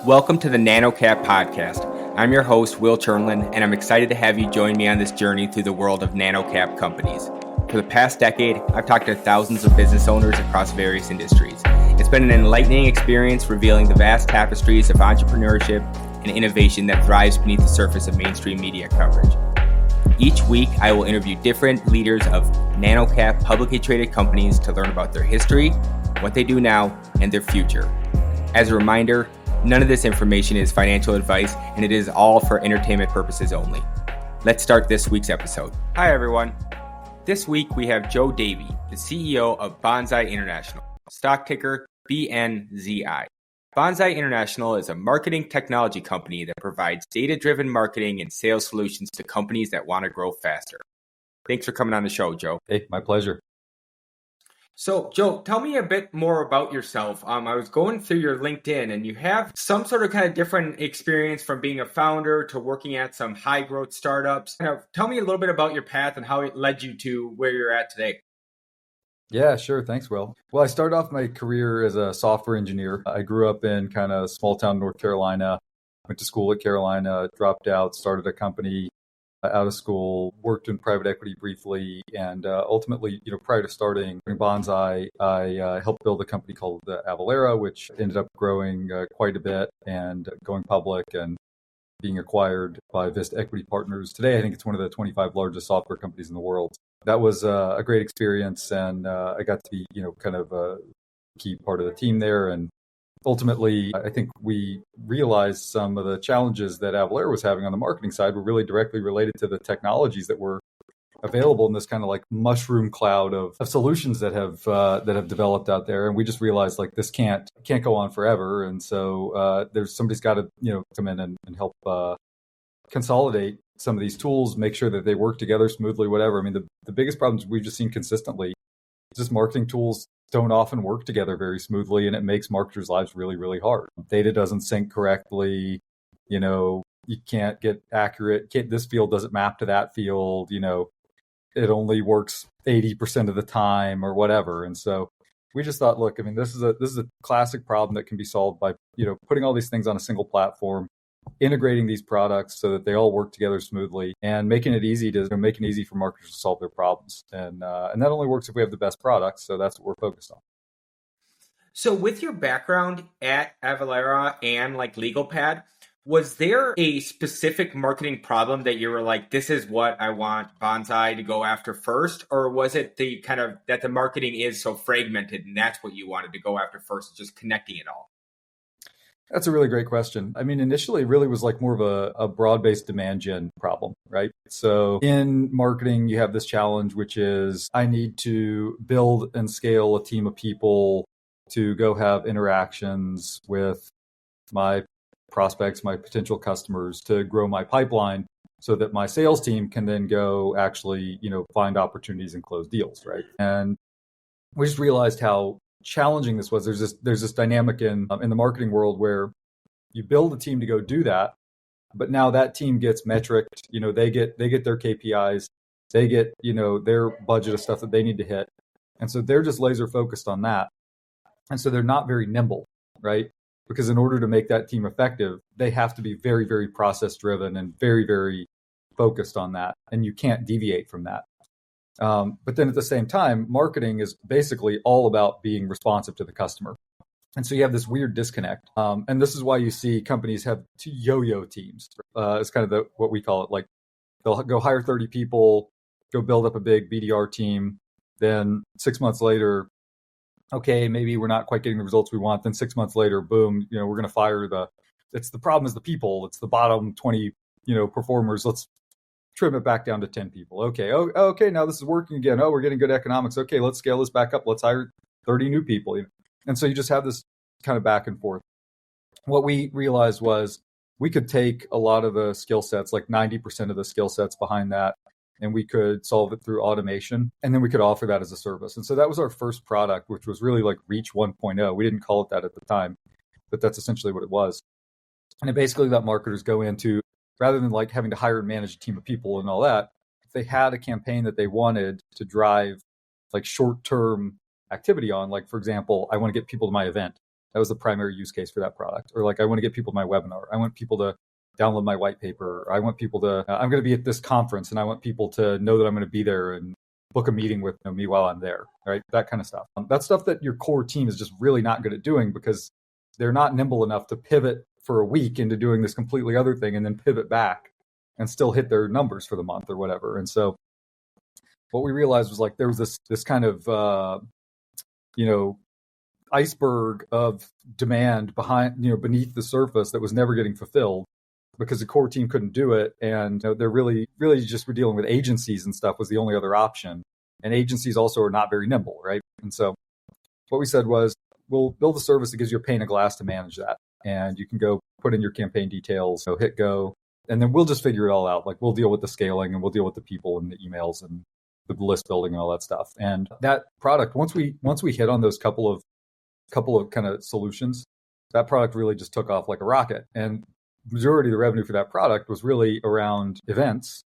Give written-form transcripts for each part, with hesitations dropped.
Welcome to the Nano podcast. I'm your host, Will Chernlin, and I'm excited to have you join me on this journey through the world of nano-cap companies. For the past decade, I've talked to thousands of business owners across various industries. It's been an enlightening experience revealing the vast tapestries of entrepreneurship and innovation that thrives beneath the surface of mainstream media coverage. Each week, I will interview different leaders of nano-cap publicly traded companies to learn about their history, what they do now, and their future. As a reminder, none of this information is financial advice, and it is all for entertainment purposes only. Let's start this week's episode. Hi, everyone. This week, we have Joe Davy, the CEO of Banzai International, stock ticker BNZI. Banzai International is a marketing technology company that provides data-driven marketing and sales solutions to companies that want to grow faster. Thanks for coming on the show, Joe. Hey, my pleasure. So, Joe, tell me a bit more about yourself. I was going through your LinkedIn, and you have some sort of kind of different experience from being a founder to working at some high growth startups. Tell me a little bit about your path and how it led you to where you're at today. Yeah, sure. Thanks, Will. Well, I started off my career as a software engineer. I grew up in kind of small town North Carolina, went to school at Carolina, dropped out, started a company out of school, worked in private equity briefly, and ultimately, prior to starting Banzai, I helped build a company called Avalara, which ended up growing quite a bit and going public and being acquired by Vista Equity Partners. Today, I think it's one of the 25 largest software companies in the world. That was a great experience, and I got to be, kind of a key part of the team there. And ultimately, I think we realized some of the challenges that Avalara was having on the marketing side were really directly related to the technologies that were available in this kind of like mushroom cloud of solutions that have developed out there. And we just realized like this can't go on forever. And so somebody's got to come in and help consolidate some of these tools, make sure that they work together smoothly, whatever. I mean, the biggest problems we've just seen consistently is just marketing tools don't often work together very smoothly, and it makes marketers' lives really, really hard. Data doesn't sync correctly. You can't get accurate. This field doesn't map to that field. It only works 80% of the time or whatever. And so we just thought, look, I mean, this is a classic problem that can be solved by putting all these things on a single platform, integrating these products so that they all work together smoothly, and making it easy for marketers to solve their problems. And that only works if we have the best products. So that's what we're focused on. So with your background at Avalara and like LegalPad, was there a specific marketing problem that you were like, this is what I want Banzai to go after first? Or was it the kind of that the marketing is so fragmented and that's what you wanted to go after first, just connecting it all? That's a really great question. I mean, initially, it really was like more of a broad-based demand gen problem, right? So in marketing, you have this challenge, which is I need to build and scale a team of people to go have interactions with my prospects, my potential customers, to grow my pipeline so that my sales team can then go actually, find opportunities and close deals, right? And we just realized how challenging this was. There's this dynamic in the marketing world where you build a team to go do that, but now that team gets metriced. They get their KPIs, they get their budget of stuff that they need to hit, and so they're just laser focused on that, and so they're not very nimble, right? Because in order to make that team effective, they have to be very, very process driven and very, very focused on that, and you can't deviate from that. But then at the same time, marketing is basically all about being responsive to the customer. And so you have this weird disconnect. And this is why you see companies have two yo-yo teams. It's kind of what we call it. Like they'll go hire 30 people, go build up a big BDR team. Then 6 months later, okay, maybe we're not quite getting the results we want. Then 6 months later, boom, we're going to fire the problem is the people. It's the bottom 20, performers. Let's trim it back down to 10 people. Okay. Oh, okay. Now this is working again. Oh, we're getting good economics. Okay. Let's scale this back up. Let's hire 30 new people. And so you just have this kind of back and forth. What we realized was we could take a lot of the skill sets, like 90% of the skill sets behind that, and we could solve it through automation. And then we could offer that as a service. And so that was our first product, which was really like Reach 1.0. We didn't call it that at the time, but that's essentially what it was. And it basically let marketers go into, rather than like having to hire and manage a team of people and all that, if they had a campaign that they wanted to drive like short-term activity on, like, for example, I want to get people to my event. That was the primary use case for that product. Or like, I want to get people to my webinar. I want people to download my white paper. I want people to, I'm going to be at this conference and I want people to know that I'm going to be there and book a meeting with me while I'm there, right? That kind of stuff. That's stuff that your core team is just really not good at doing because they're not nimble enough to pivot for a week into doing this completely other thing and then pivot back and still hit their numbers for the month or whatever. And so what we realized was like there was this kind of iceberg of demand beneath the surface that was never getting fulfilled because the core team couldn't do it. And they're really just were dealing with agencies and stuff was the only other option. And agencies also are not very nimble, right? And so what we said was, we'll build a service that gives you a pane of glass to manage that. And you can go put in your campaign details, hit go, and then we'll just figure it all out. Like we'll deal with the scaling and we'll deal with the people and the emails and the list building and all that stuff. And that product, once we hit on those couple of kind of solutions, that product really just took off like a rocket. And majority of the revenue for that product was really around events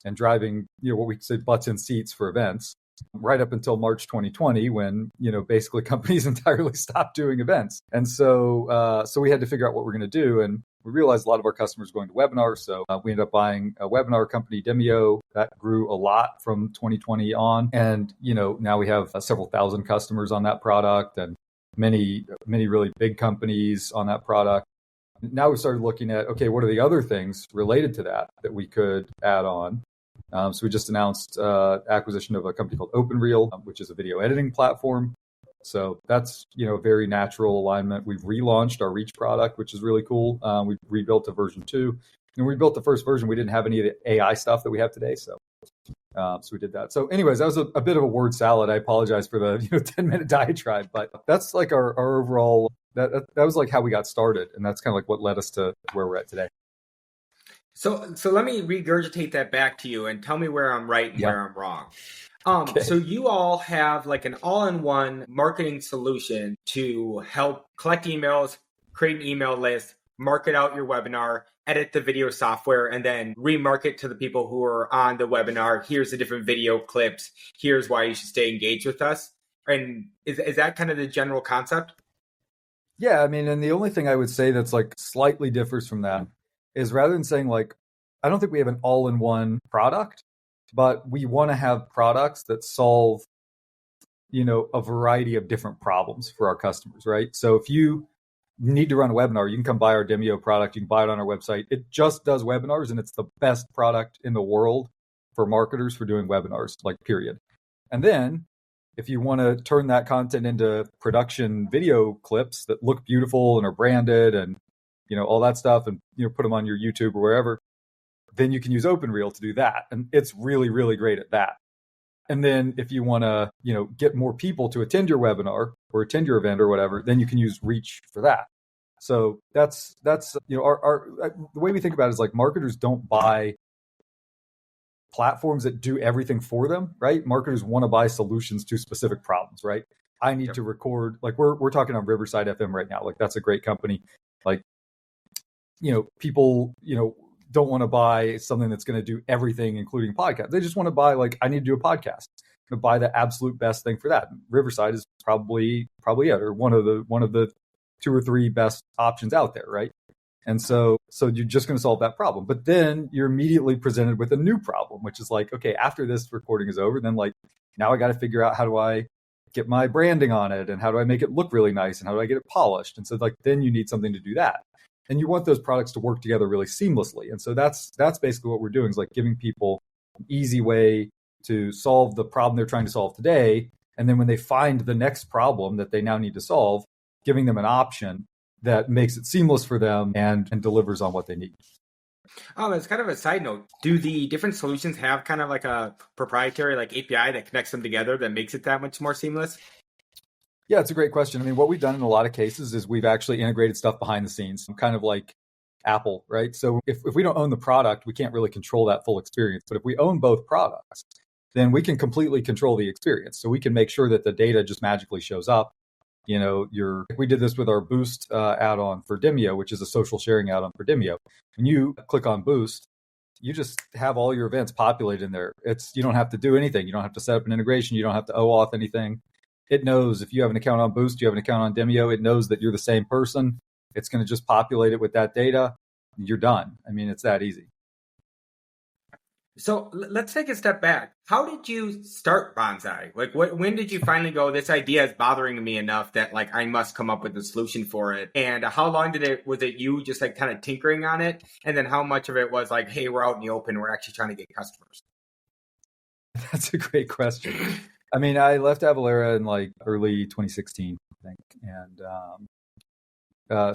and driving, what we say butts in seats for events, right up until March 2020, when, basically companies entirely stopped doing events. And so we had to figure out what we're going to do. And we realized a lot of our customers were going to webinars. So we ended up buying a webinar company, Demio, that grew a lot from 2020 on. And, now we have several thousand customers on that product and many really big companies on that product. Now we started looking at, okay, what are the other things related to that we could add on? So we just announced acquisition of a company called OpenReel, which is a video editing platform. So that's, a very natural alignment. We've relaunched our Reach product, which is really cool. We've rebuilt to version 2. And we built the first version. We didn't have any of the AI stuff that we have today. So we did that. So anyways, that was a bit of a word salad. I apologize for the 10-minute diatribe, but that's like our overall, that was like how we got started. And that's kind of like what led us to where we're at today. So let me regurgitate that back to you and tell me where I'm right and where I'm wrong. Okay. So you all have like an all-in-one marketing solution to help collect emails, create an email list, market out your webinar, edit the video software, and then remarket to the people who are on the webinar. Here's the different video clips. Here's why you should stay engaged with us. And is that kind of the general concept? Yeah, I mean, and the only thing I would say that's like slightly differs from that is rather than saying like, I don't think we have an all-in-one product, but we want to have products that solve, a variety of different problems for our customers, right? So if you need to run a webinar, you can come buy our Demio product. You can buy it on our website. It just does webinars, and it's the best product in the world for marketers for doing webinars, like period. And then if you want to turn that content into production video clips that look beautiful and are branded and all that stuff, and put them on your YouTube or wherever, then you can use OpenReel to do that. And it's really, really great at that. And then if you want to, get more people to attend your webinar or attend your event or whatever, then you can use Reach for that. So that's our the way we think about it is like marketers don't buy platforms that do everything for them, right? Marketers want to buy solutions to specific problems, right? I need to record, like we're talking on Riverside FM right now. Like that's a great company. Like, people, don't want to buy something that's going to do everything, including podcasts. They just want to buy, like, I need to do a podcast. To buy the absolute best thing for that. Riverside is probably it, or one of the 2 or 3 best options out there, right? And so you're just going to solve that problem. But then you're immediately presented with a new problem, which is like, okay, after this recording is over, then like now I got to figure out how do I get my branding on it and how do I make it look really nice and how do I get it polished? And so like then you need something to do that. And you want those products to work together really seamlessly. And so that's basically what we're doing is like giving people an easy way to solve the problem they're trying to solve today. And then when they find the next problem that they now need to solve, giving them an option that makes it seamless for them and delivers on what they need. As kind of a side note, do the different solutions have kind of like a proprietary like API that connects them together that makes it that much more seamless? Yeah, it's a great question. I mean, what we've done in a lot of cases is we've actually integrated stuff behind the scenes, kind of like Apple, right? So if we don't own the product, we can't really control that full experience. But if we own both products, then we can completely control the experience. So we can make sure that the data just magically shows up. We did this with our Boost add-on for Demio, which is a social sharing add-on for Demio. When you click on Boost, you just have all your events populated in there. You don't have to do anything. You don't have to set up an integration. You don't have to OAuth anything. it knows if you have an account on Boost, you have an account on Demio, it knows that you're the same person. It's going to just populate it with that data. You're done. I mean, it's that easy. So let's take a step back. How did you start Banzai? Like, when did you finally go, this idea is bothering me enough that like I must come up with a solution for it? And how long was it you just like kind of tinkering on it? And then how much of it was like, hey, we're out in the open, we're actually trying to get customers? That's a great question. I mean, I left Avalara in like early 2016, I think. And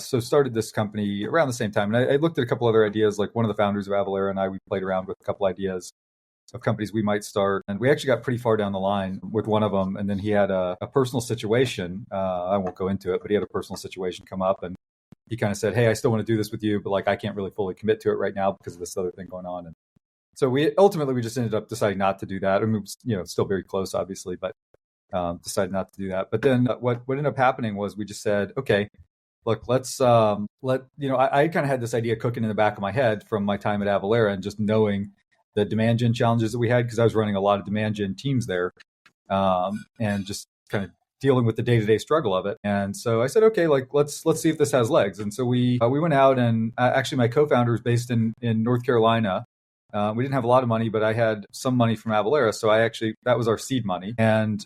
so started this company around the same time. And I looked at a couple other ideas, like one of the founders of Avalara and I, we played around with a couple ideas of companies we might start. And we actually got pretty far down the line with one of them. And then he had a personal situation. I won't go into it, but he had a personal situation come up. And he kind of said, hey, I still want to do this with you, but like I can't really fully commit to it right now because of this other thing going on. And so we just ended up deciding not to do that. I mean, it was, still very close, obviously, but decided not to do that. But then what ended up happening was we just said, okay, look, let's I kind of had this idea cooking in the back of my head from my time at Avalara and just knowing the demand gen challenges that we had, because I was running a lot of demand gen teams there, and just kind of dealing with the day-to-day struggle of it. And so I said, okay, like let's see if this has legs. And so we went out, and actually my co-founder is based in North Carolina. We didn't have a lot of money, but I had some money from Avalara. So that was our seed money. And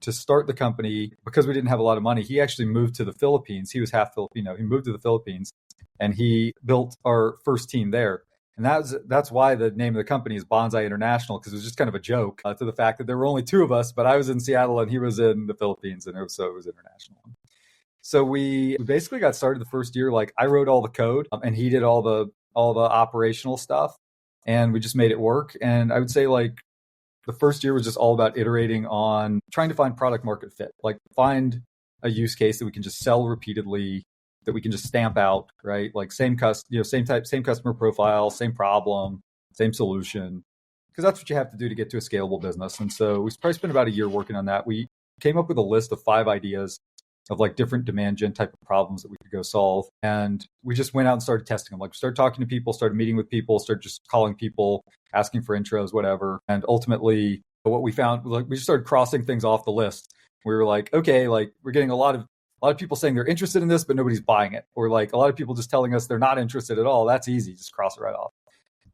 to start the company, because we didn't have a lot of money, he actually moved to the Philippines. He was half Filipino. He moved to the Philippines and he built our first team there. And that's why the name of the company is Banzai International, because it was just kind of a joke to the fact that there were only two of us, but I was in Seattle and he was in the Philippines, and so it was international. So we basically got started the first year. Like I wrote all the code and he did all the operational stuff, and we just made it work. And I would say like the first year was just all about iterating on trying to find product market fit, like find a use case that we can just sell repeatedly, that we can just stamp out, right? Like same customer profile, same problem, same solution, because that's what you have to do to get to a scalable business. And so we probably spent about a year working on that. We came up with a list of 5 ideas of like different demand gen type of problems that we could go solve. And we just went out and started testing them. Like we started talking to people, started meeting with people, started just calling people, asking for intros, whatever. And ultimately what we found was like, we just started crossing things off the list. We were like, okay, like we're getting a lot of people saying they're interested in this, but nobody's buying it. Or like a lot of people just telling us they're not interested at all. That's easy. Just cross it right off.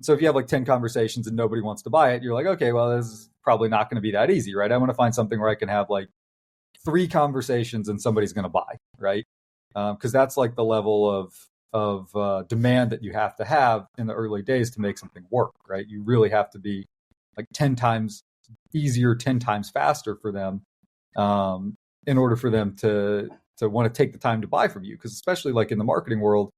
So if you have like 10 conversations and nobody wants to buy it, you're like, okay, well, this is probably not going to be that easy, right? I want to find something where I can have like 3 conversations and somebody's going to buy, right? Because that's like the level of demand that you have to have in the early days to make something work, right? You really have to be like 10 times easier, 10 times faster for them in order for them to want to take the time to buy from you. Because especially like in the marketing world,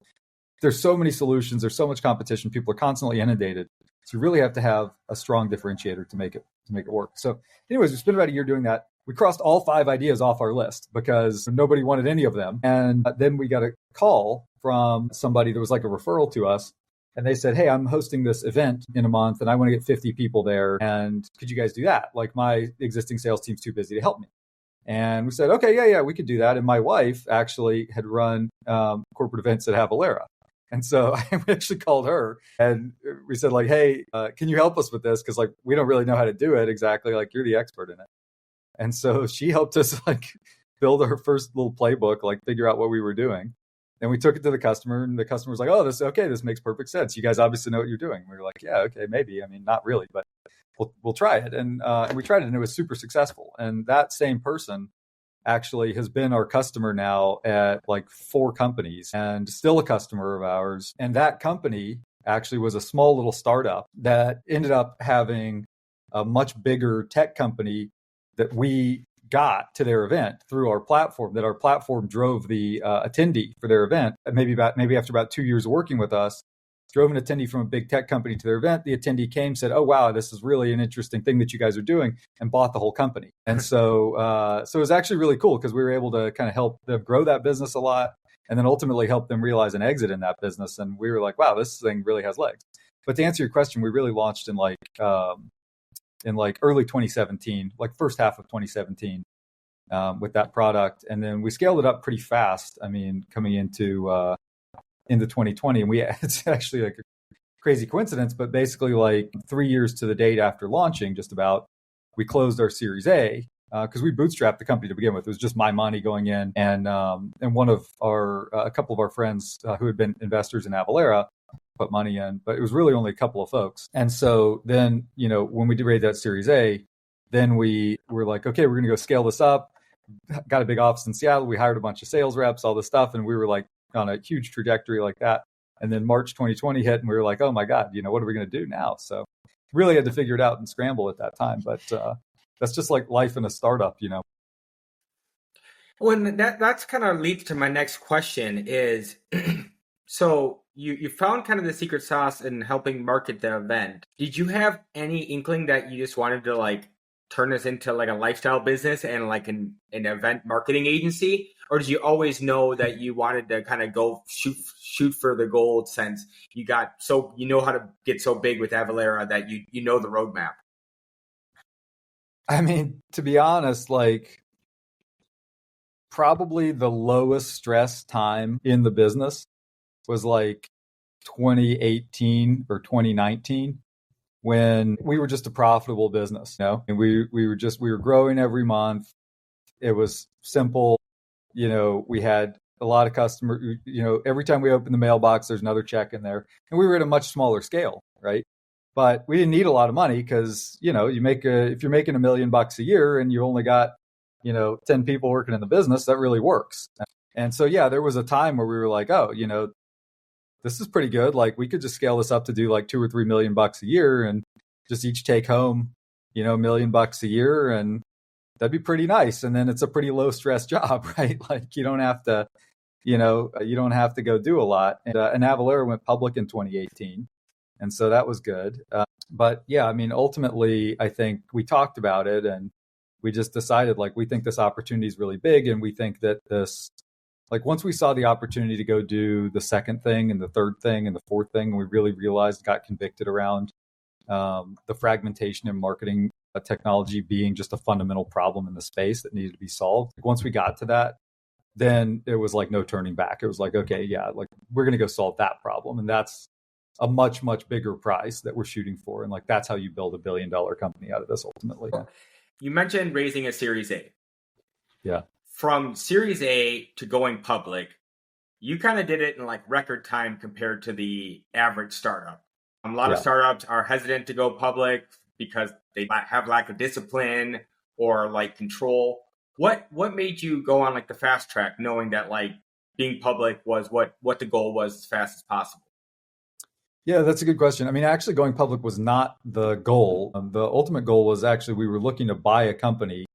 there's so many solutions, there's so much competition, people are constantly inundated. So you really have to have a strong differentiator to make it work. So anyways, we spent about a year doing that. We crossed all 5 ideas off our list because nobody wanted any of them. And then we got a call from somebody that was like a referral to us. And they said, hey, I'm hosting this event in a month and I want to get 50 people there. And could you guys do that? Like my existing sales team's too busy to help me. And we said, okay, yeah, we could do that. And my wife actually had run corporate events at Avalara. And so I actually called her and we said like, hey, can you help us with this? Because like, we don't really know how to do it exactly. Like you're the expert in it. And so she helped us like build our first little playbook, like figure out what we were doing. And we took it to the customer and the customer was like, oh, this makes perfect sense. You guys obviously know what you're doing. We were like, yeah, okay, maybe. I mean, not really, but we'll try it. And we tried it and it was super successful. And that same person actually has been our customer now at like 4 companies and still a customer of ours. And that company actually was a small little startup that ended up having a much bigger tech company that we got to their event through our platform, that our platform drove the attendee for their event. Maybe after about 2 years of working with us, drove an attendee from a big tech company to their event. The attendee came, said, oh, wow, this is really an interesting thing that you guys are doing, and bought the whole company. And so it was actually really cool because we were able to kind of help them grow that business a lot and then ultimately help them realize an exit in that business. And we were like, wow, this thing really has legs. But to answer your question, we really launched in early 2017, like first half of 2017 with that product. And then we scaled it up pretty fast. I mean, coming into 2020, and it's actually like a crazy coincidence, but basically like 3 years to the date after launching, just about, we closed our Series A because we bootstrapped the company to begin with. It was just my money going in, and one of our a couple of our friends who had been investors in Avalara put money in, but it was really only a couple of folks. And so then, when we did raise that Series A, then we were like, okay, we're going to go scale this up. Got a big office in Seattle. We hired a bunch of sales reps, all this stuff, and we were like on a huge trajectory like that. And then March 2020 hit, and we were like, oh my God, what are we going to do now? So really had to figure it out and scramble at that time. But that's just like life in a startup, Well, and that's kind of leads to my next question is, so you found kind of the secret sauce in helping market the event. Did you have any inkling that you just wanted to like turn this into like a lifestyle business and like an event marketing agency? Or did you always know that you wanted to kind of go shoot for the gold since you got how to get so big with Avalara that you know the roadmap? I mean, to be honest, like probably the lowest stress time in the business was like 2018 or 2019 when we were just a profitable business, and we were growing every month. It was simple. We had a lot of customers, every time we opened the mailbox, there's another check in there, and we were at a much smaller scale, right? But we didn't need a lot of money because, if you're making $1 million a year and you only got, 10 people working in the business, that really works. And so, yeah, there was a time where we were like, oh, this is pretty good. Like we could just scale this up to do like $2 or $3 million a year and just each take home, $1 million a year. And that'd be pretty nice. And then it's a pretty low stress job, right? Like you don't have to go do a lot. And Avalara went public in 2018. And so that was good. But yeah, I mean, ultimately, I think we talked about it and we just decided like, we think this opportunity is really big. And we think that this, like once we saw the opportunity to go do the second thing and the third thing and the fourth thing, and we really realized, got convicted around the fragmentation in marketing technology being just a fundamental problem in the space that needed to be solved. Once we got to that, then it was like no turning back. It was like, okay, yeah, like we're going to go solve that problem. And that's a much, much bigger prize that we're shooting for. And like, that's how you build $1 billion company out of this ultimately. You mentioned raising a Series A. Yeah. From Series A to going public, you kind of did it in like record time compared to the average startup. A lot of startups are hesitant to go public because they have lack of discipline or like control. What made you go on like the fast track, knowing that like being public was what the goal was as fast as possible? Yeah, that's a good question. I mean, actually going public was not the goal. The ultimate goal was actually we were looking to buy a company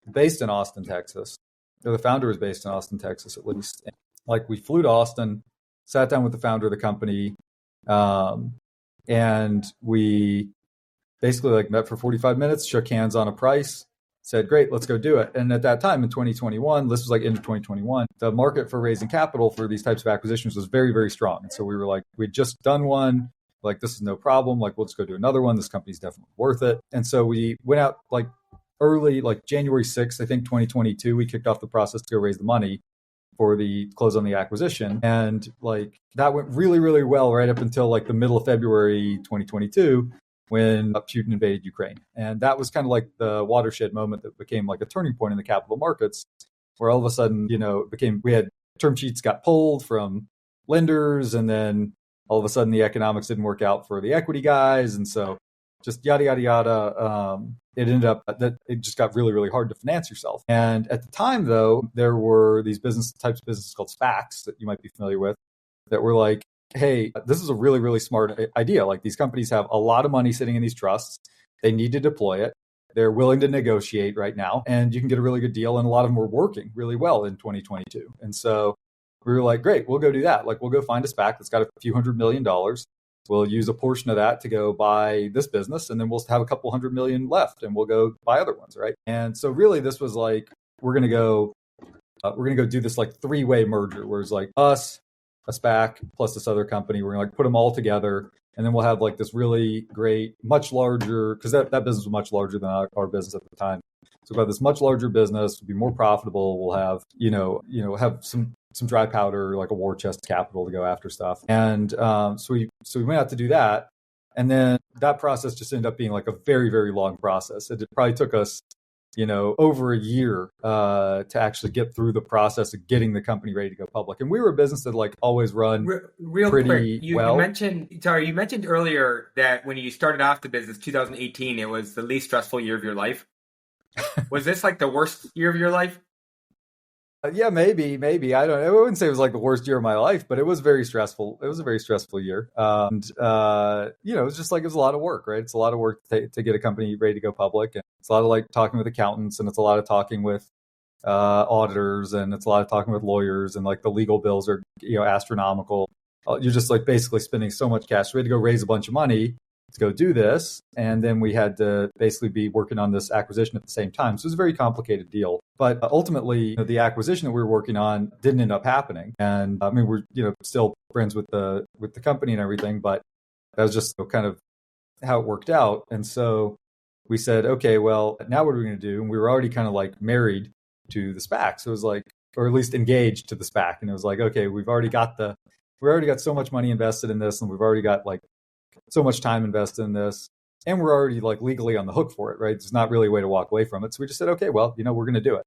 based in Austin, Texas. The founder was based in Austin, Texas, at least. And like we flew to Austin, sat down with the founder of the company, and we basically like met for 45 minutes, shook hands on a price, said, great, let's go do it. And at that time in 2021, this was like end of 2021, the market for raising capital for these types of acquisitions was very, very strong. And so we were like, we'd just done one, like, this is no problem. Like, we'll just go do another one. This company's definitely worth it. And so we went out like early, like January 6th, I think 2022, we kicked off the process to go raise the money for the close on the acquisition. And like that went really, really well right up until like the middle of February 2022 when Putin invaded Ukraine. And that was kind of like the watershed moment that became like a turning point in the capital markets, where all of a sudden, we had term sheets got pulled from lenders, and then all of a sudden the economics didn't work out for the equity guys. And so just yada, yada, yada. It ended up that it just got really, really hard to finance yourself. And at the time, though, there were these types of businesses called SPACs that you might be familiar with that were like, hey, this is a really, really smart idea. Like these companies have a lot of money sitting in these trusts. They need to deploy it. They're willing to negotiate right now, and you can get a really good deal. And a lot of them were working really well in 2022. And so we were like, great, we'll go do that. Like we'll go find a SPAC that's got a few $100 million. We'll use a portion of that to go buy this business, and then we'll have a couple $100 million left, and we'll go buy other ones, right? And so really, this was like we're gonna go do this like three-way merger, where it's like us, a SPAC, plus this other company. We're gonna like put them all together, and then we'll have like this really great, much larger, because that business was much larger than our business at the time. So we'll have this much larger business, we'll be more profitable. We'll have have some dry powder, like a war chest capital to go after stuff. And so we went out to do that. And then that process just ended up being like a very, very long process. It probably took us over a year to actually get through the process of getting the company ready to go public. And we were a business that like always run real pretty quick. well. You mentioned earlier that when you started off the business, 2018, it was the least stressful year of your life. Was this like the worst year of your life? Yeah, maybe. I wouldn't say it was like the worst year of my life, but it was very stressful. It was a very stressful year. It was just like, it was a lot of work, right? It's a lot of work to get a company ready to go public. And it's a lot of like talking with accountants, and it's a lot of talking with auditors, and it's a lot of talking with lawyers, and like the legal bills are, astronomical. You're just like basically spending so much cash. We had to go raise a bunch of money to go do this. And then we had to basically be working on this acquisition at the same time. So it was a very complicated deal. But ultimately, the acquisition that we were working on didn't end up happening. And I mean, we're, still friends with the company and everything, but that was just kind of how it worked out. And so we said, okay, well, now what are we going to do? And we were already kind of like married to the SPAC. So it was like, or at least engaged to the SPAC. And it was like, okay, we've already got so much money invested in this, and we've already got like so much time invested in this, and we're already like legally on the hook for it, right? There's not really a way to walk away from it. So we just said, okay, well, we're going to do it.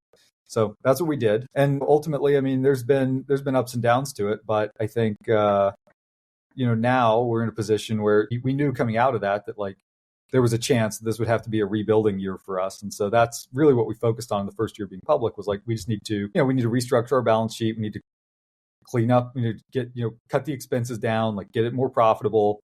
So that's what we did. And ultimately, I mean, there's been ups and downs to it, but I think, now we're in a position where we knew coming out of that like there was a chance that this would have to be a rebuilding year for us. And so that's really what we focused on in the first year being public, was like, we just need to, we need to restructure our balance sheet. We need to clean up, we need to get, cut the expenses down, like get it more profitable,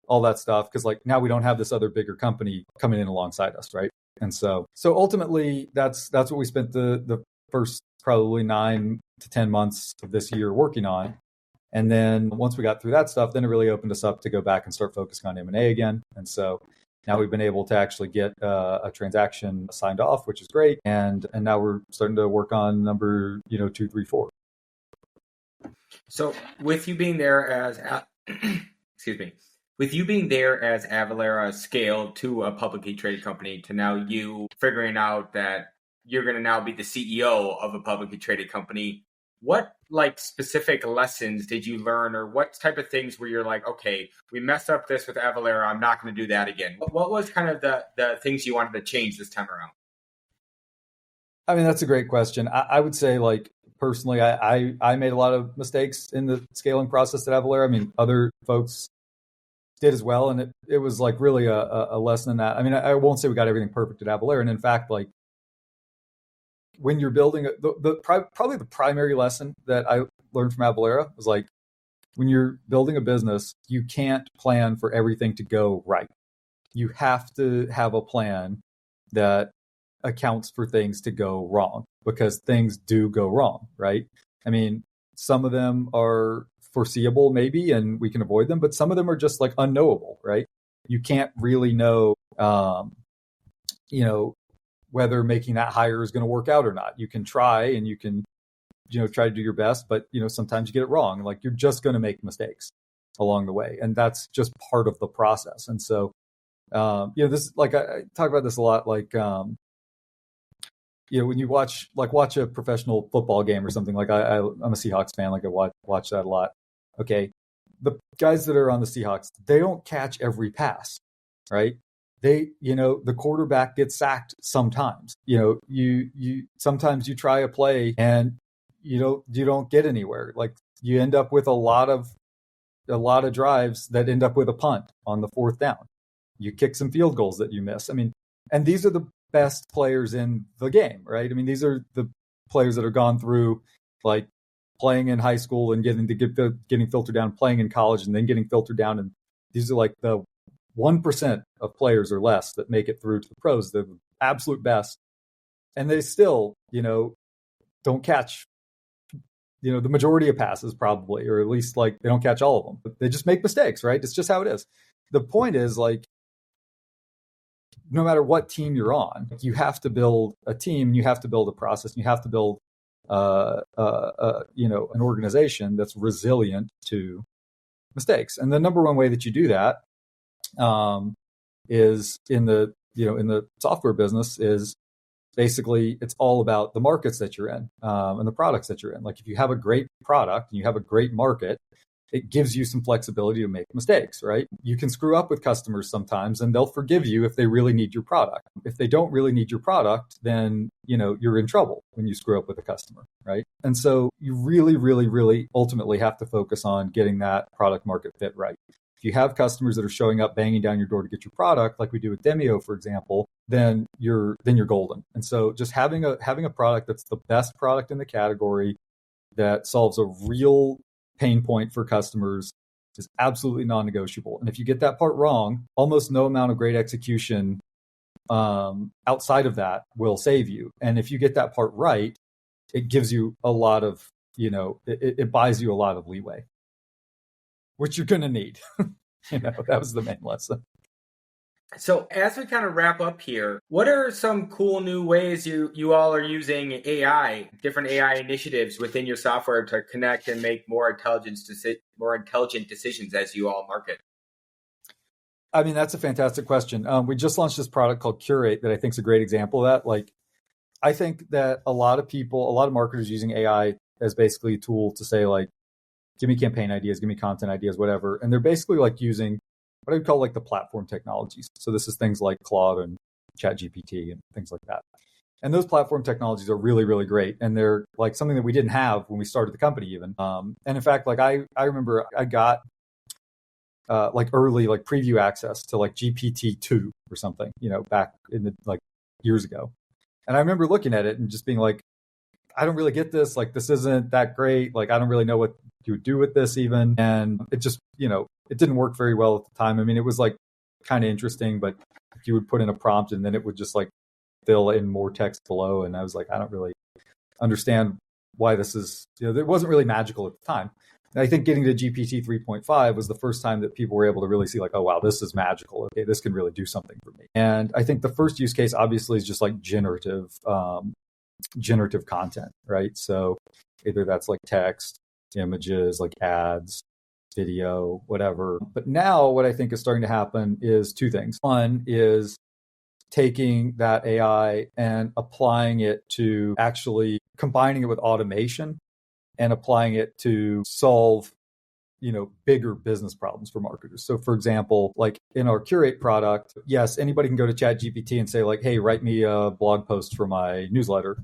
all that stuff. Cause like now we don't have this other bigger company coming in alongside us. Right. And so ultimately that's what we spent the first probably 9 to 10 months of this year working on. And then once we got through that stuff, then it really opened us up to go back and start focusing on M&A again. And so now we've been able to actually get a transaction signed off, which is great. And now we're starting to work on number, 2, 3, 4. So with you being there as, with you being there as Avalara scaled to a publicly traded company, to now you figuring out that you're going to now be the CEO of a publicly traded company, what like specific lessons did you learn, or what type of things where you're like, okay, we messed up this with Avalara, I'm not going to do that again? What was kind of the things you wanted to change this time around? I mean, that's a great question. I would say, like, personally, I made a lot of mistakes in the scaling process at Avalara. I mean, other folks did as well. And it was like really a lesson in that. I mean, I won't say we got everything perfect at Avalara. And in fact, like, when you're building, probably the primary lesson that I learned from Avalara was like, when you're building a business, you can't plan for everything to go right. You have to have a plan that accounts for things to go wrong, because things do go wrong, right? I mean, some of them are foreseeable maybe, and we can avoid them, but some of them are just like unknowable, right? You can't really know, whether making that hire is going to work out or not. You can try, and you can, try to do your best, but, sometimes you get it wrong. Like, you're just going to make mistakes along the way. And that's just part of the process. And so, this, like, I talk about this a lot, like, when you watch a professional football game or something, like I'm a Seahawks fan, like I watch that a lot. Okay. The guys that are on the Seahawks, they don't catch every pass, right? They, the quarterback gets sacked sometimes. You sometimes you try a play and you don't get anywhere. Like, you end up with a lot of drives that end up with a punt on the fourth down. You kick some field goals that you miss. I mean, and these are the best players in the game, right? I mean, these are the players that have gone through like playing in high school and getting filtered down, playing in college, and then getting filtered down. And these are like the 1% of players or less that make it through to the pros, the absolute best. And they still, don't catch, the majority of passes probably, or at least like they don't catch all of them, but they just make mistakes, right? It's just how it is. The point is, like, no matter what team you're on, you have to build a team, you have to build a process, and you have to build, an organization that's resilient to mistakes. And the number one way that you do that is in the software business is basically it's all about the markets that you're in and the products that you're in. Like, if you have a great product and you have a great market, it gives you some flexibility to make mistakes, right? You can screw up with customers sometimes and they'll forgive you if they really need your product. If they don't really need your product, then, you're in trouble when you screw up with a customer, right? And so you really, really, really ultimately have to focus on getting that product market fit right. If you have customers that are showing up, banging down your door to get your product, like we do with Demio, for example, then you're golden. And so just having a product that's the best product in the category, that solves a real pain point for customers, is absolutely non-negotiable. And if you get that part wrong, almost no amount of great execution outside of that will save you. And if you get that part right, it gives you a lot of, it buys you a lot of leeway, which you're going to need. That was the main lesson. So as we kind of wrap up here, what are some cool new ways you all are using AI, different AI initiatives within your software to connect and make more intelligent decisions as you all market? I mean, that's a fantastic question. We just launched this product called Curate that I think is a great example of that. Like, I think that a lot of marketers using AI as basically a tool to say, like, give me campaign ideas, give me content ideas, whatever. And they're basically like using what I would call like the platform technologies. So this is things like Claude and ChatGPT and things like that. And those platform technologies are really, really great. And they're like something that we didn't have when we started the company even. And in fact, like I remember I got like early like preview access to like GPT-2 or something, back in the like years ago. And I remember looking at it and just being like, I don't really get this. Like, this isn't that great. Like, I don't really know what you would do with this even. And it just, it didn't work very well at the time. I mean, it was like kind of interesting, but you would put in a prompt and then it would just like fill in more text below. And I was like, I don't really understand why this is, it wasn't really magical at the time. And I think getting to GPT 3.5 was the first time that people were able to really see like, oh, wow, this is magical. Okay, this can really do something for me. And I think the first use case obviously is just like generative content, right? So either that's like text, images, like ads, video, whatever. But now what I think is starting to happen is two things. One is taking that AI and applying it to actually combining it with automation and applying it to solve, bigger business problems for marketers. So for example, like in our Curate product, yes, anybody can go to ChatGPT and say like, hey, write me a blog post for my newsletter.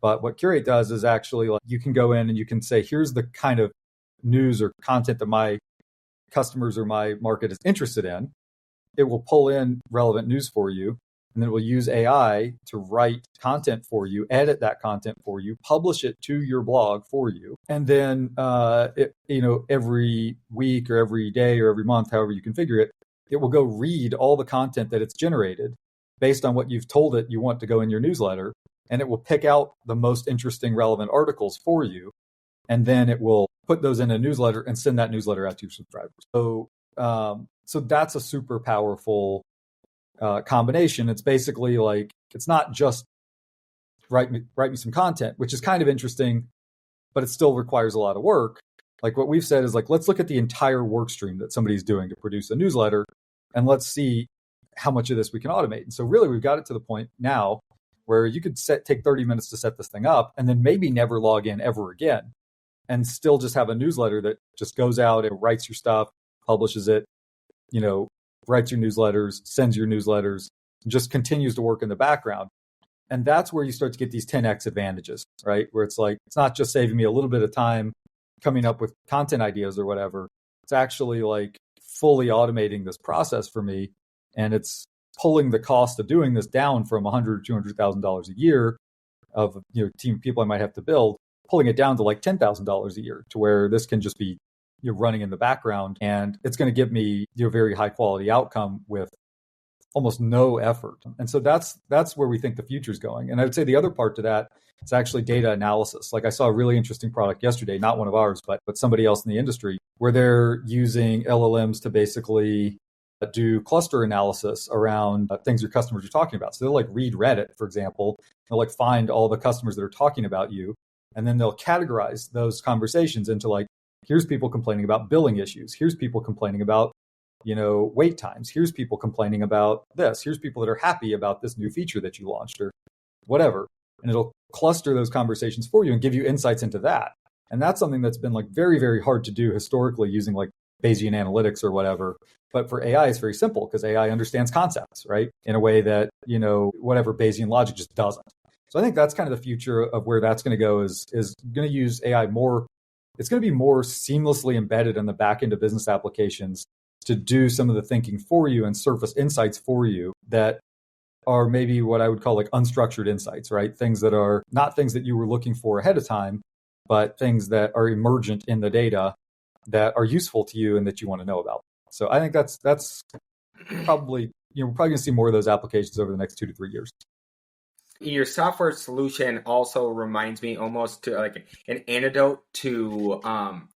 But what Curate does is actually like you can go in and you can say, here's the kind of news or content that my customers or my market is interested in. It will pull in relevant news for you, and then it will use AI to write content for you, edit that content for you, publish it to your blog for you. And then, every week or every day or every month, however you configure it, it will go read all the content that it's generated based on what you've told it you want to go in your newsletter. And it will pick out the most interesting, relevant articles for you. And then it will put those in a newsletter and send that newsletter out to your subscribers. So that's a super powerful combination. It's basically like, it's not just write me some content, which is kind of interesting, but it still requires a lot of work. Like what we've said is like, let's look at the entire work stream that somebody's doing to produce a newsletter, and let's see how much of this we can automate. And so really, we've got it to the point now where you could take 30 minutes to set this thing up and then maybe never log in ever again and still just have a newsletter that just goes out and writes your stuff, publishes it, writes your newsletters, sends your newsletters, and just continues to work in the background. And that's where you start to get these 10x advantages, right? Where it's like, it's not just saving me a little bit of time coming up with content ideas or whatever. It's actually like fully automating this process for me. And it's pulling the cost of doing this down from $100,000 or $200,000 a year of team of people I might have to build, pulling it down to like $10,000 a year, to where this can just be running in the background, and it's going to give me a very high quality outcome with almost no effort. And so that's where we think the future is going. And I would say the other part to that is actually data analysis. Like I saw a really interesting product yesterday, not one of ours, but somebody else in the industry, where they're using LLMs to basically do cluster analysis around things your customers are talking about. So they'll like read Reddit, for example. They'll like find all the customers that are talking about you, and then they'll categorize those conversations into like, here's people complaining about billing issues. Here's people complaining about, wait times. Here's people complaining about this. Here's people that are happy about this new feature that you launched or whatever. And it'll cluster those conversations for you and give you insights into that. And that's something that's been like very, very hard to do historically using like Bayesian analytics or whatever. But for AI, it's very simple because AI understands concepts, right? In a way that, whatever Bayesian logic just doesn't. So I think that's kind of the future of where that's going to go is going to use AI more. It's going to be more seamlessly embedded in the back end of business applications to do some of the thinking for you and surface insights for you that are maybe what I would call like unstructured insights, right? Things that are not things that you were looking for ahead of time, but things that are emergent in the data that are useful to you and that you want to know about. So I think that's probably, we're probably going to see more of those applications over the next 2 to 3 years. Your software solution also reminds me almost to like an antidote to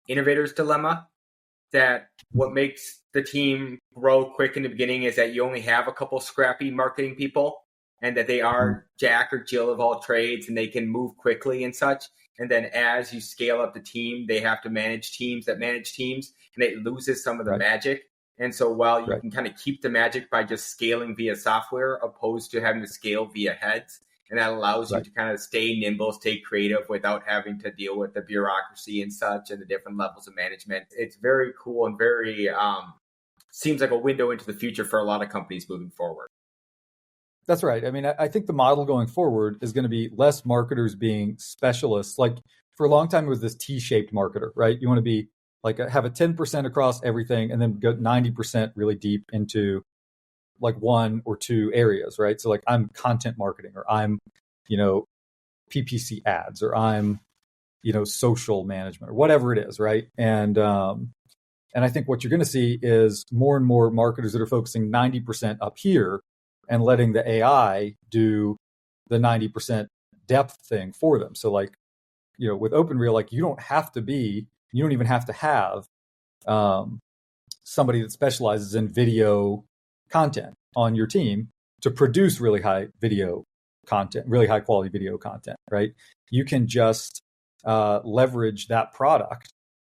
innovator's dilemma, that what makes the team grow quick in the beginning is that you only have a couple scrappy marketing people and that they are Jack or Jill of all trades and they can move quickly and such. And then as you scale up the team, they have to manage teams that manage teams, and it loses some of the magic. And so while you can kind of keep the magic by just scaling via software opposed to having to scale via heads, and that allows you to kind of stay nimble, stay creative without having to deal with the bureaucracy and such and the different levels of management. It's very cool and very seems like a window into the future for a lot of companies moving forward. That's right. I mean, I think the model going forward is going to be less marketers being specialists. Like for a long time, it was this T-shaped marketer, right? You want to be like have a 10% across everything and then go 90% really deep into like one or two areas, right? So like I'm content marketing, or I'm, PPC ads, or I'm, social management, or whatever it is, right? And I think what you're going to see is more and more marketers that are focusing 90% up here and letting the AI do the 90% depth thing for them. So like, with OpenReel, like you don't even have to have somebody that specializes in video content on your team to produce really high video content, really high quality video content, right? You can just leverage that product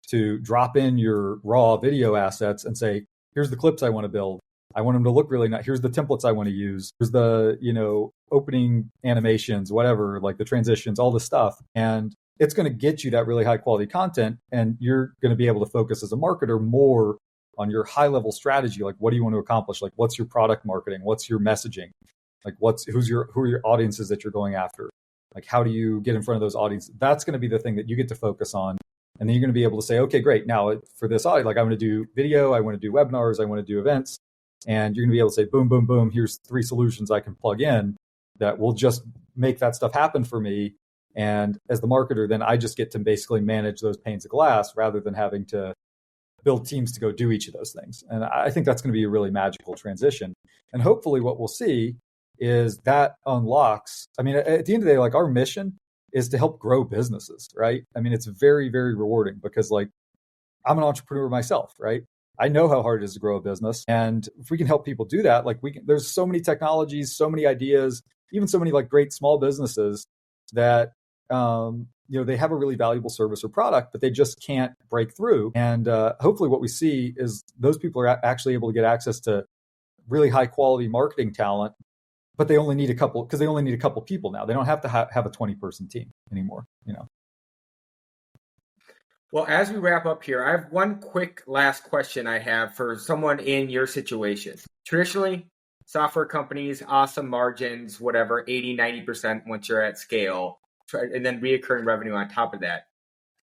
to drop in your raw video assets and say, here's the clips I want to build. I want them to look really nice. Here's the templates I want to use. Here's the, opening animations, whatever, like the transitions, all the stuff. And it's going to get you that really high quality content. And you're going to be able to focus as a marketer more on your high level strategy. Like, what do you want to accomplish? Like, what's your product marketing? What's your messaging? Like, who are your audiences that you're going after? Like, how do you get in front of those audiences? That's going to be the thing that you get to focus on. And then you're going to be able to say, okay, great. Now for this audience, like I want to do video, I want to do webinars, I want to do events. And you're going to be able to say, boom, boom, boom, here's 3 solutions I can plug in that will just make that stuff happen for me. And as the marketer, then I just get to basically manage those panes of glass rather than having to build teams to go do each of those things. And I think that's going to be a really magical transition. And hopefully what we'll see is that unlocks, I mean, at the end of the day, like our mission is to help grow businesses, right? I mean, it's very, very rewarding because like I'm an entrepreneur myself, right? I know how hard it is to grow a business. And if we can help people do that, like there's so many technologies, so many ideas, even so many like great small businesses that, they have a really valuable service or product, but they just can't break through. And hopefully what we see is those people are actually able to get access to really high quality marketing talent, but they only need a couple people now. They don't have to have a 20-person team anymore, Well, as we wrap up here, I have one quick last question I have for someone in your situation. Traditionally, software companies, awesome margins, whatever, 80, 90% once you're at scale, and then reoccurring revenue on top of that.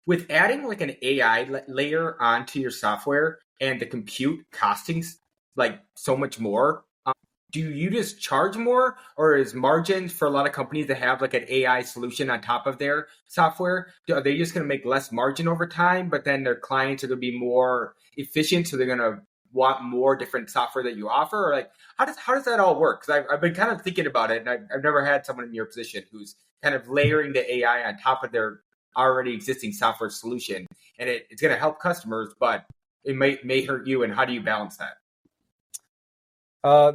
With adding like an AI layer onto your software and the compute costing like so much more, do you just charge more, or is margins for a lot of companies that have like an AI solution on top of their software, are they just going to make less margin over time, but then their clients are going to be more efficient, so they're going to want more different software that you offer? Or like, how does that all work? Because I've been kind of thinking about it, and I've never had someone in your position who's kind of layering the AI on top of their already existing software solution, and it's going to help customers, but it may hurt you. And how do you balance that?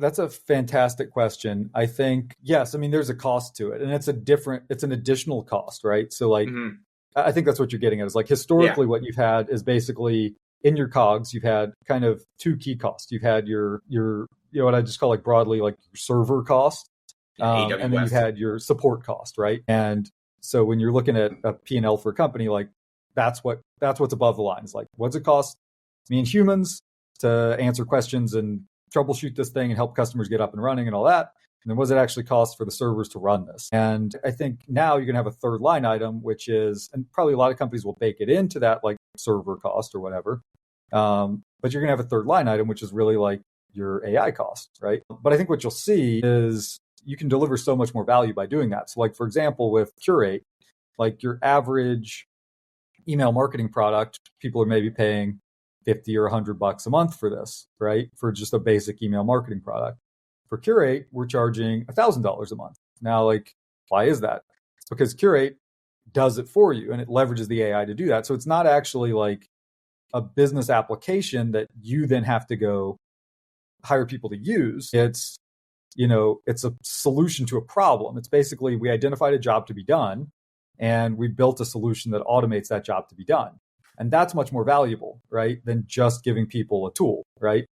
That's a fantastic question. I think, yes, I mean, there's a cost to it, and it's an additional cost, right? So like, I think that's what you're getting at is like historically what you've had is basically in your COGS, you've had kind of 2 key costs. You've had your what I just call like broadly like your server cost, and then you've had your support cost, right? And so when you're looking at a P&L for a company, like that's what's above the line. It's like, what's it cost me and humans to answer questions and troubleshoot this thing and help customers get up and running and all that? And then what does it actually cost for the servers to run this? And I think now you're going to have a third line item, which is, and probably a lot of companies will bake it into that like server cost or whatever. But you're going to have a third line item, which is really like your AI cost, right? But I think what you'll see is you can deliver so much more value by doing that. So like, for example, with Curate, like your average email marketing product, people are maybe paying $50 or $100 a month for this, right? For just a basic email marketing product. For Curate, we're charging $1,000 a month. Now, like, why is that? It's because Curate does it for you and it leverages the AI to do that. So it's not actually like a business application that you then have to go hire people to use. It's, it's a solution to a problem. It's basically, we identified a job to be done and we built a solution that automates that job to be done. And that's much more valuable, right, than just giving people a tool, right?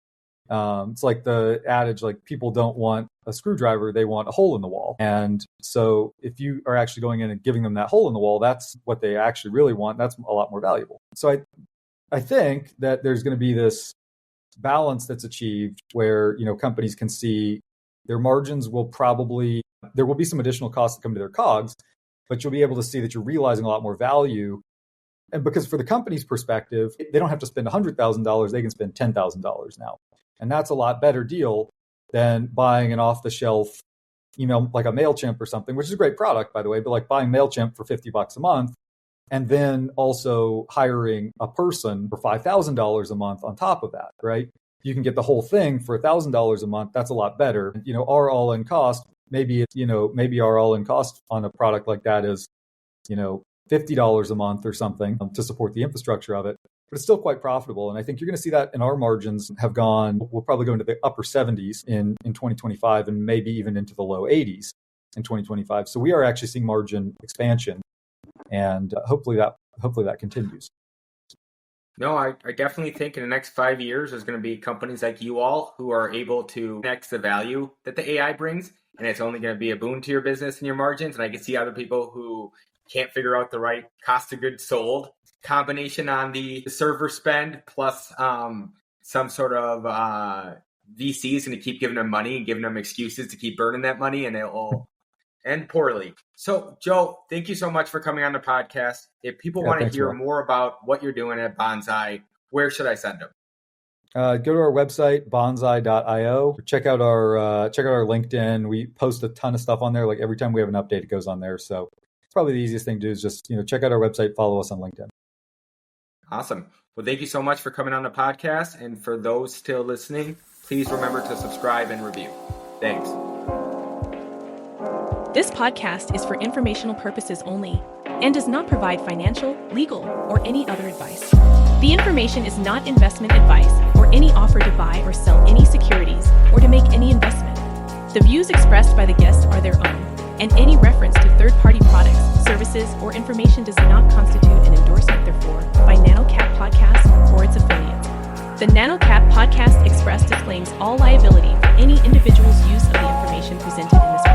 It's like the adage, like people don't want a screwdriver, they want a hole in the wall. And so if you are actually going in and giving them that hole in the wall, that's what they actually really want. That's a lot more valuable. So I think that there's going to be this balance that's achieved where, companies can see their margins there will be some additional costs that come to their COGS, but you'll be able to see that you're realizing a lot more value. And because for the company's perspective, they don't have to spend $100,000, they can spend $10,000 now. And that's a lot better deal than buying an off-the-shelf email, like a MailChimp or something, which is a great product, by the way, but like buying MailChimp for $50 a month and then also hiring a person for $5,000 a month on top of that, right? You can get the whole thing for $1,000 a month. That's a lot better. Our all-in cost, maybe our all-in cost on a product like that is, $50 a month or something to support the infrastructure of it. But it's still quite profitable. And I think you're going to see that in our margins we'll probably go into the upper 70s in 2025 and maybe even into the low 80s in 2025. So we are actually seeing margin expansion and hopefully that continues. No, I definitely think in the next 5 years, there's going to be companies like you all who are able to connect the value that the AI brings. And it's only going to be a boon to your business and your margins. And I can see other people who can't figure out the right cost of goods sold combination on the server spend plus some sort of VCs going to keep giving them money and giving them excuses to keep burning that money, and it will end poorly. So, Joe, thank you so much for coming on the podcast. If people want to hear more about what you're doing at Banzai, where should I send them? Go to our website, banzai.io. Check out our LinkedIn. We post a ton of stuff on there. Like every time we have an update, it goes on there. So it's probably the easiest thing to do is just check out our website, follow us on LinkedIn. Awesome. Well, thank you so much for coming on the podcast. And for those still listening, please remember to subscribe and review. Thanks. This podcast is for informational purposes only and does not provide financial, legal, or any other advice. The information is not investment advice or any offer to buy or sell any securities or to make any investment. The views expressed by the guests are their own, and any reference to third-party products, services, or information does not constitute an endorsement, therefore, by NanoCap Podcast or its affiliates. The NanoCap Podcast Express disclaims all liability for any individual's use of the information presented in this podcast.